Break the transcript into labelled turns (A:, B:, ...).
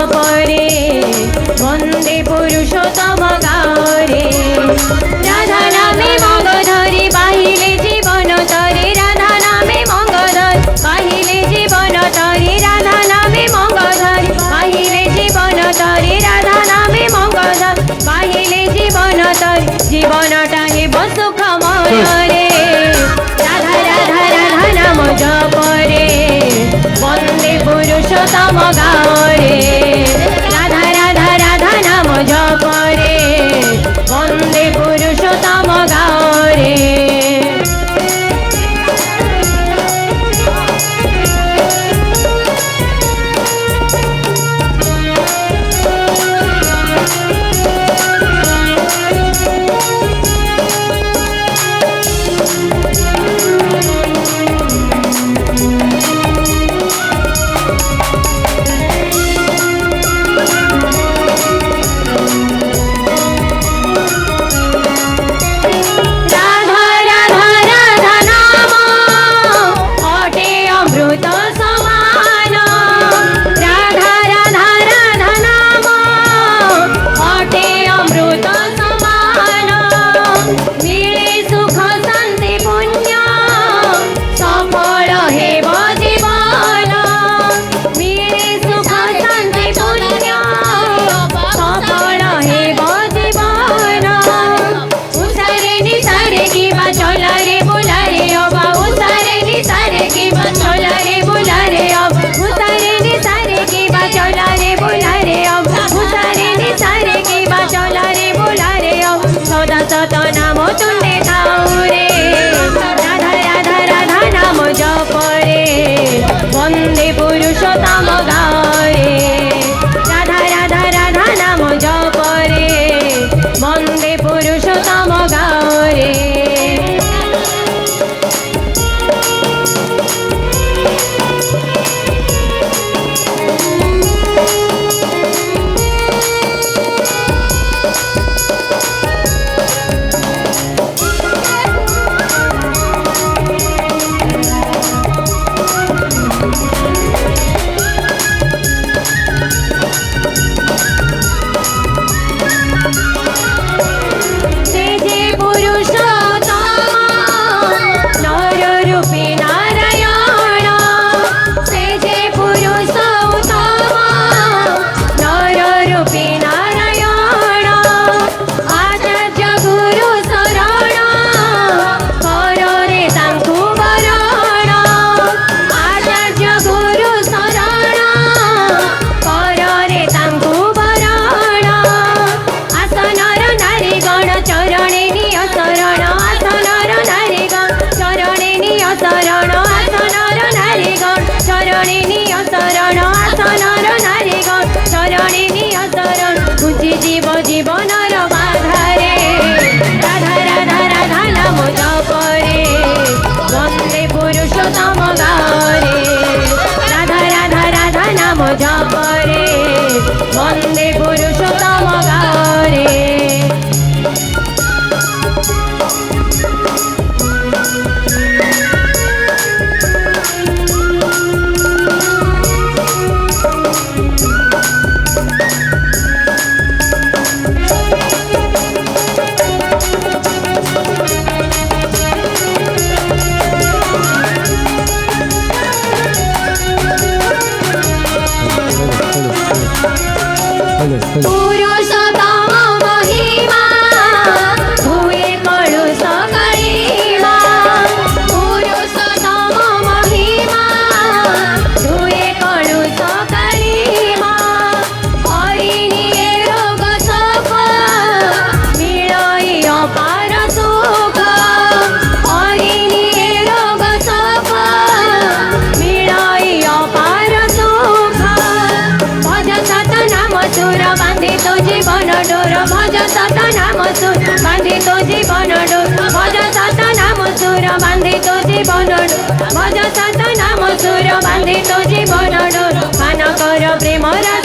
A: जपरे वंदे पुरुषोत्तम गारे राधा नामे मंग धरी पाहिले जीवन तरे राधा नामे मंग धरी पाहिले जीवन तरे राधा नामे मंग धरी पाहिले जीवन तरे राधा नामे मंग धरी पाहिले जीवन तरे जीवनटा हेब सुखमय रे राधा राधा राधा नाम जपरे वंदे पुरुषोत्तम गारे राधा राधा राधा नाम जपरे वंदे पुरुषोत्तम गारे सत नाम तुंडे थाउरे राधा राधा राधा नाम जपरे वंदे पुरुषोत्तम गारे राधा राधा राधा नाम जपरे वंदे पुरुषोत्तम गारे जीवनर बाधारे राधा राधा राधा नाम जपरे वंदे पुरुषोत्तम गारे राधा राधा राधा नाम जपरे वंदे पुरुषोत्तम गारे पुरुषोत्तम महिमा भूये कलुष करिमा पुरुषोत्तम महिमा भूये कलुष करिमा हरिनिये रोग शोक मिलई अपार सुख हरिनिये रोग शोक मिलई अपार सुख भज सत नाम सुर बांधे तो जीवन डोर भज सत नाम सुर बांधे तो जीवन डोर भज सत नाम सुर बांधे तो जीवन डोर भज सत नाम सुर बांधे तो जीवन डोर पान कर प्रेम रस